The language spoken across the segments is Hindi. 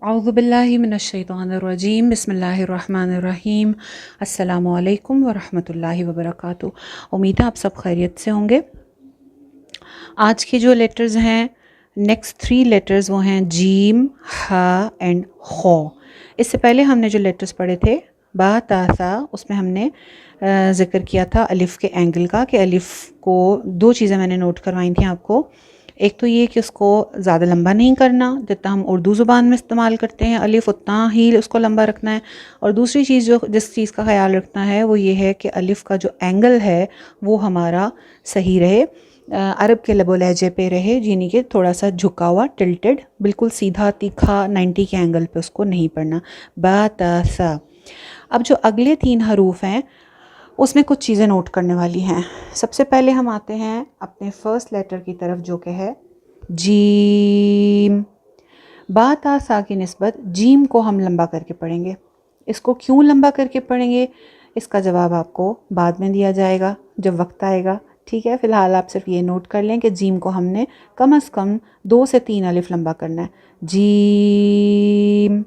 औज़ुबिल्लाहि मिनश्शैतानिर्रजीम बिस्मिल्लाहिर्रहमानिर्रहीम अस्सलामु अलैकुम वरहमतुल्लाहि वबरकातुहू। उम्मीद है आप सब खैरियत से होंगे। आज के जो लेटर्स हैं, नेक्स्ट 3 लेटर्स वो हैं जीम, हा एंड खौ। इससे पहले हमने जो लेटर्स पढ़े थे बा ता सा, उसमें हमने ज़िक्र किया था अलिफ़ के एंगल का, कि अलिफ़ को 2 चीज़ें मैंने नोट करवाई थी आपको। एक तो ये कि उसको ज़्यादा लंबा नहीं करना, जितना हम उर्दू ज़ुबान में इस्तेमाल करते हैं अलिफ़ उतना ही उसको लंबा रखना है। और दूसरी चीज़ जो जिस चीज़ का ख़्याल रखना है वो ये है कि अलिफ़ का जो एंगल है वो हमारा सही रहे, अरब के लबो लहजे पे रहे, यानी कि थोड़ा सा झुका हुआ, टिल्टेड, बिल्कुल सीधा तीखा 90 के एंगल पे उसको नहीं पढ़ना। बा ता सा। अब जो अगले 3 हरूफ हैं उसमें कुछ चीज़ें नोट करने वाली हैं। सबसे पहले हम आते हैं अपने फर्स्ट लेटर की तरफ, जो कि है जीम। बा ता सा की निस्बत जीम को हम लंबा करके पढ़ेंगे। इसको क्यों लंबा करके पढ़ेंगे, इसका जवाब आपको बाद में दिया जाएगा जब वक्त आएगा। ठीक है, फ़िलहाल आप सिर्फ ये नोट कर लें कि जीम को हमने कम से कम 2 से 3 अलिफ लंबा करना है। जीम।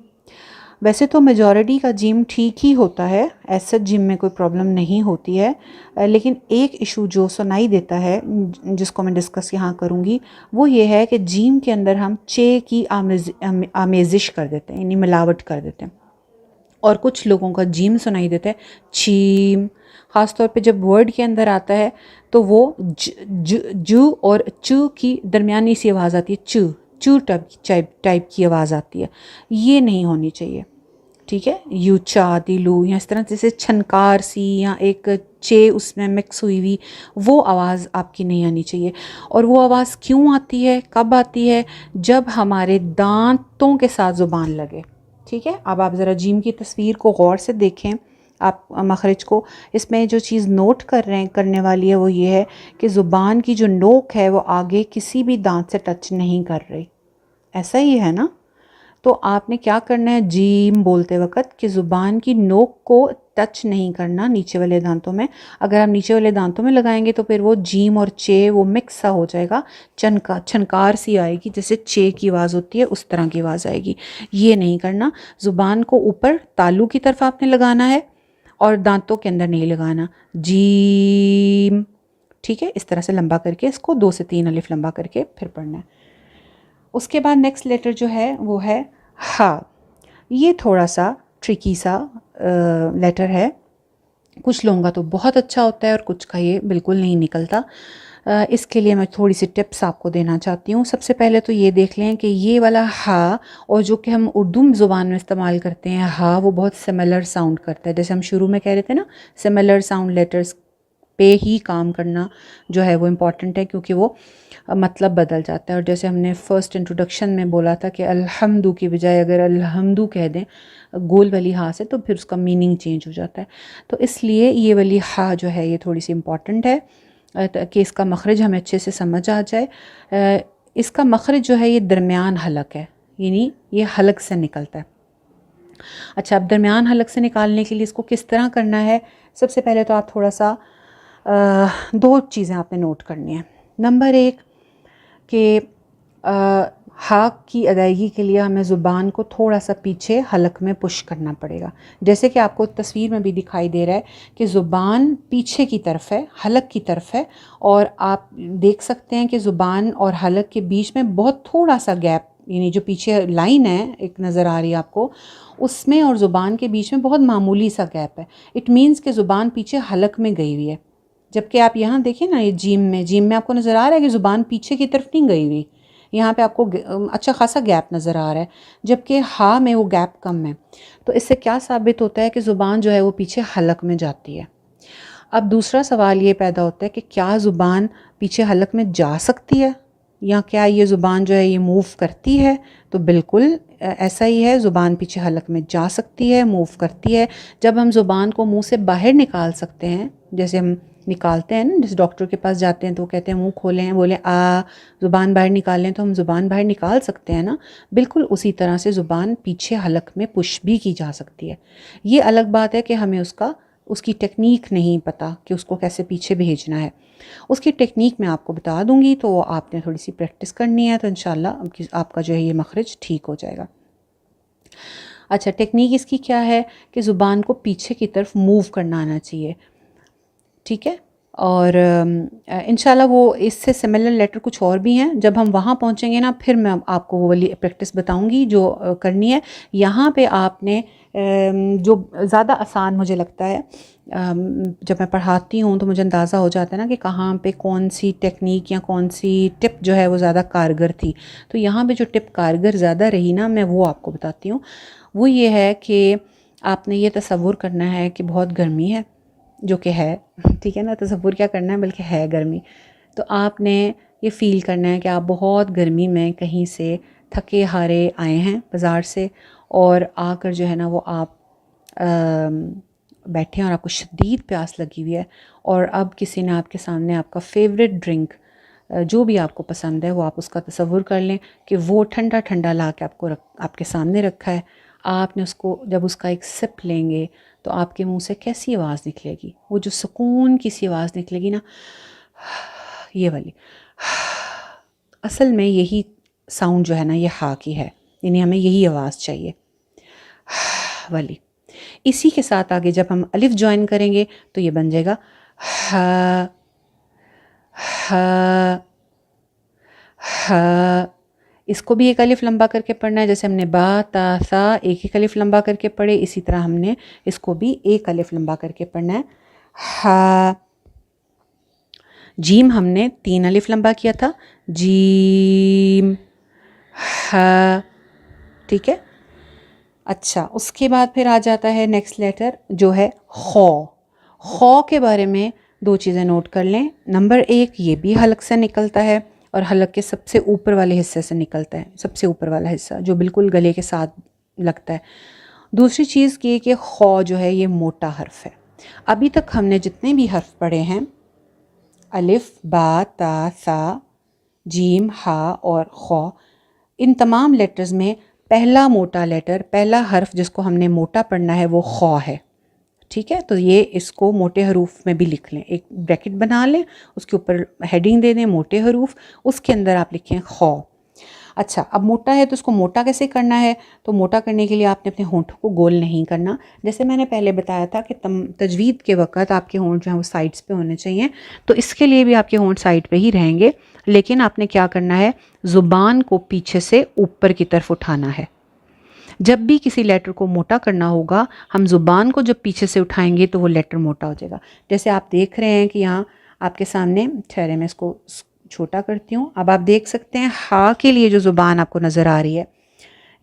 वैसे तो मेजॉरिटी का जिम ठीक ही होता है, ऐसा जिम में कोई प्रॉब्लम नहीं होती है, लेकिन एक इशू जो सुनाई देता है जिसको मैं डिस्कस यहाँ करूँगी वो ये है कि जिम के अंदर हम चे की आमेजिश कर देते हैं, यानी मिलावट कर देते हैं, और कुछ लोगों का जिम सुनाई देता है चीम। ख़ास तौर पे जब वर्ड के अंदर आता है तो वो जू और चू की दरमियानी सी आवाज़ आती है, चू चू टाइप की आवाज़ आती है। ये नहीं होनी चाहिए। ठीक है, यू चा दिलू, या इस तरह जैसे छनकार सी या एक चे उसमें मिक्स हुई हुई वो आवाज़ आपकी नहीं आनी चाहिए। और वो आवाज़ क्यों आती है, कब आती है? जब हमारे दांतों के साथ ज़ुबान लगे। ठीक है, अब आप ज़रा जीम की तस्वीर को गौर से देखें, आप मखरज को। इसमें जो चीज़ नोट करने वाली है वो ये है कि ज़ुबान की जो नोक है वो आगे किसी भी दांत से टच नहीं कर रही। ऐसा ही है ना? तो आपने क्या करना है जीम बोलते वक्त कि ज़ुबान की नोक को टच नहीं करना नीचे वाले दांतों में। अगर आप नीचे वाले दांतों में लगाएंगे तो फिर वो जीम और चे वो मिक्स सा हो जाएगा, छनकार सी आएगी, जैसे चे की आवाज़ होती है उस तरह की आवाज़ आएगी। ये नहीं करना। ज़ुबान को ऊपर तालू की तरफ आपने लगाना है और दांतों के अंदर नहीं लगाना। जीम। ठीक है, इस तरह से लंबा करके इसको 2 से 3 अलिफ लंबा करके फिर पढ़ना है। उसके बाद नेक्स्ट लेटर जो है वो है हा। ये थोड़ा सा ट्रिकी सा लेटर है। कुछ लोगों का तो बहुत अच्छा होता है और कुछ का ये बिल्कुल नहीं निकलता। इसके लिए मैं थोड़ी सी टिप्स आपको देना चाहती हूँ। सबसे पहले तो ये देख लें कि ये वाला हा और जो कि हम उर्दू ज़ुबान में इस्तेमाल करते हैं हा, वो बहुत सिमिलर साउंड करता है। जैसे हम शुरू में कह रहे थे ना, सिमिलर साउंड लेटर्स पे ही काम करना जो है वो इम्पॉर्टेंट है, क्योंकि वो मतलब बदल जाता है। और जैसे हमने फ़र्स्ट इंट्रोडक्शन में बोला था कि अल्हम्दु की बजाय अगर अल्हम्दु कह दें गोल वाली हा से तो फिर उसका मीनिंग चेंज हो जाता है। तो इसलिए ये वाली हा जो है ये थोड़ी सी इम्पॉर्टेंट है कि इसका मखरज हमें अच्छे से समझ आ जाए। इसका मखरज जो है ये दरमियान हलक है, यानी ये हलक से निकलता है। अच्छा, अब दरमियान हलक से निकालने के लिए इसको किस तरह करना है? सबसे पहले तो आप थोड़ा सा 2 चीज़ें आपने नोट करनी है। नंबर 1 कि हाक की अदायगी के लिए हमें ज़ुबान को थोड़ा सा पीछे हलक में पुश करना पड़ेगा। जैसे कि आपको तस्वीर में भी दिखाई दे रहा है कि ज़ुबान पीछे की तरफ है, हलक की तरफ है, और आप देख सकते हैं कि ज़ुबान और हलक के बीच में बहुत थोड़ा सा गैप, यानी जो पीछे लाइन है एक नज़र आ रही है आपको, उसमें और ज़ुबान के बीच में बहुत मामूली सा गैप है। इट मीन्स कि ज़ुबान पीछे हलक में गई हुई है। जबकि आप यहाँ देखें ना, ये जीम में आपको नज़र आ रहा है कि ज़ुबान पीछे की तरफ नहीं गई हुई, यहाँ पे आपको अच्छा खासा गैप नज़र आ रहा है, जबकि हा में वो गैप कम है। तो इससे क्या साबित होता है कि ज़ुबान जो है वो पीछे हलक में जाती है। अब दूसरा सवाल ये पैदा होता है कि क्या ज़ुबान पीछे हलक में जा सकती है, या क्या ये ज़ुबान जो है ये मूव करती है? तो बिल्कुल ऐसा ही है, ज़ुबान पीछे हलक में जा सकती है, मूव करती है। जब हम ज़ुबान को मुंह से बाहर निकाल सकते हैं, जैसे हम निकालते हैं ना, जैसे डॉक्टर के पास जाते हैं तो कहते हैं मुंह खोलें, बोले आ, ज़ुबान बाहर निकालें, तो हम ज़ुबान बाहर निकाल सकते हैं ना। बिल्कुल उसी तरह से ज़ुबान पीछे हलक में पुश भी की जा सकती है। ये अलग बात है कि हमें उसकी टेक्निक नहीं पता कि उसको कैसे पीछे भेजना है। उसकी टेक्निक मैं आपको बता दूंगी, तो आपने थोड़ी सी प्रैक्टिस करनी है, तो इंशाल्लाह आपका जो है ये मखरज ठीक हो जाएगा। अच्छा, टेक्निक इसकी क्या है कि ज़ुबान को पीछे की तरफ मूव करना आना चाहिए, ठीक है। और इंशाल्लाह वो इससे सिमिलर लेटर कुछ और भी हैं, जब हम वहाँ पहुँचेंगे ना फिर मैं आपको वो वाली प्रैक्टिस बताऊँगी जो करनी है। यहाँ पे आपने जो ज़्यादा आसान मुझे लगता है, जब मैं पढ़ाती हूँ तो मुझे अंदाज़ा हो जाता है ना कि कहाँ पे कौन सी टेक्निक या कौन सी टिप जो है वो ज़्यादा कारगर थी। तो यहाँ पे जो टिप कारगर ज़्यादा रही ना, मैं वो आपको बताती हूँ। वो ये है कि आपने ये तसव्वुर करना है कि बहुत गर्मी है, जो कि है, ठीक है ना। तसव्वुर क्या करना है, बल्कि है गर्मी। तो आपने ये फ़ील करना है कि आप बहुत गर्मी में कहीं से थके हारे आए हैं बाज़ार से, और आकर जो है ना वो आप बैठे हैं और आपको शदीद प्यास लगी हुई है, और अब किसी ने आपके सामने आपका फेवरेट ड्रिंक जो भी आपको पसंद है वो आप उसका तसव्वुर कर लें कि वो ठंडा ठंडा ला के आपके सामने रखा है। आपने उसको जब उसका एक सिप लेंगे तो आपके मुंह से कैसी आवाज़ निकलेगी, वो जो सुकून की सी आवाज़ निकलेगी ना, ये वाली। असल में यही साउंड जो है ना ये हा की है, यानी हमें यही आवाज़ चाहिए, वाली। इसी के साथ आगे जब हम अलिफ ज्वाइन करेंगे तो ये बन जाएगा हा हा हा। इसको भी एक अलिफ लंबा करके पढ़ना है, जैसे हमने बा ता सा एक अलिफ लंबा करके पढ़े, इसी तरह हमने इसको भी एक अलिफ लंबा करके पढ़ना है। हा। जीम हमने 3 अलिफ लंबा किया था, जीम हा, ठीक है। अच्छा, उसके बाद फिर आ जाता है नेक्स्ट लेटर जो है खौ। खौ के बारे में 2 चीज़ें नोट कर लें। नंबर 1, ये भी हलक से निकलता है और हलक के सबसे ऊपर वाले हिस्से से निकलता है, सबसे ऊपर वाला हिस्सा जो बिल्कुल गले के साथ लगता है। दूसरी चीज़ ये कि खौ जो है ये मोटा हर्फ है। अभी तक हमने जितने भी हर्फ पढ़े हैं, अलिफ बा ता सा जीम हा और खौ, इन तमाम लेटर्स में पहला मोटा लेटर, पहला हर्फ जिसको हमने मोटा पढ़ना है वो खौ है, ठीक है। तो ये इसको मोटे हरूफ में भी लिख लें, एक ब्रैकेट बना लें, उसके ऊपर हेडिंग दे दें मोटे हरूफ, उसके अंदर आप लिखें खौ। अच्छा, अब मोटा है तो उसको मोटा कैसे करना है, तो मोटा करने के लिए आपने अपने होंठों को गोल नहीं करना। जैसे मैंने पहले बताया था कि तजवीद के वक़्त आपके होंठ जो हैं वो साइड्स पे होने चाहिए, तो इसके लिए भी आपके होंठ साइड पे ही रहेंगे, लेकिन आपने क्या करना है, ज़ुबान को पीछे से ऊपर की तरफ उठाना है। जब भी किसी लेटर को मोटा करना होगा, हम ज़ुबान को जब पीछे से उठाएंगे तो वो लेटर मोटा हो जाएगा। जैसे आप देख रहे हैं कि यहाँ आपके सामने, ठहरे मैं इसको छोटा करती हूँ। अब आप देख सकते हैं हा के लिए जो ज़ुबान आपको नज़र आ रही है,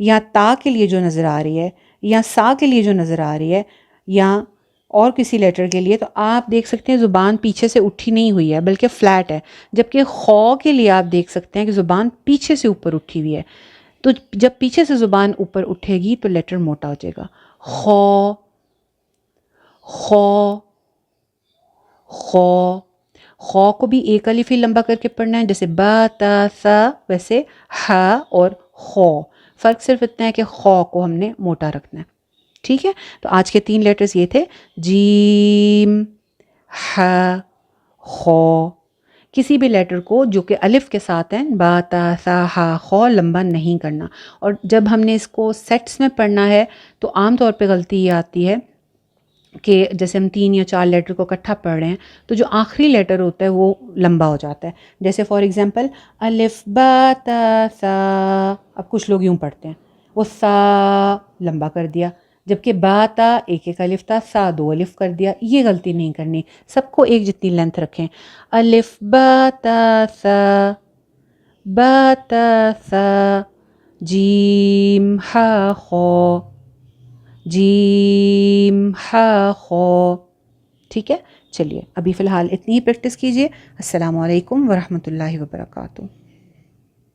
या ता के लिए जो नज़र आ रही है, या सा के लिए जो नज़र आ रही है, या और किसी लेटर के लिए, तो आप देख सकते हैं ज़ुबान पीछे से उठी नहीं हुई है बल्कि फ़्लैट है। जबकि खौ के लिए आप देख सकते हैं कि ज़ुबान पीछे से ऊपर उठी हुई है। तो जब पीछे से ज़ुबान ऊपर उठेगी तो लेटर मोटा हो जाएगा। खौ खौ खौ। खौ को भी एक अलिफ ही लंबा करके पढ़ना है, जैसे बा ता सा, वैसे हा और खौ। फ़र्क सिर्फ इतना है कि खौ को हमने मोटा रखना है, ठीक है। तो आज के 3 लेटर्स ये थे, जीम हा खौ। किसी भी लेटर को जो कि अलिफ के साथ हैं, बा ता सा हा खौ, लंबा नहीं करना। और जब हमने इसको सेट्स में पढ़ना है तो आम तौर पे गलती ये आती है कि जैसे हम 3 या 4 लेटर को इकट्ठा पढ़ रहे हैं तो जो आखिरी लेटर होता है वो लंबा हो जाता है। जैसे फॉर एग्जांपल अलिफ बा ता सा, अब कुछ लोग यूँ पढ़ते हैं, वो सा लंबा कर दिया, जबकि बा ता एक अलिफ था, सा 2 अलिफ कर दिया। ये गलती नहीं करनी, सबको एक जितनी लेंथ रखें। अलिफ बा ता सा, बा ता सा, जीम हा खौ, जीम हा खौ, ठीक है। चलिए अभी फ़िलहाल इतनी ही प्रैक्टिस कीजिए। अस्सलामु अलैकुम वरहमतुल्लाहि वबरकातुहू।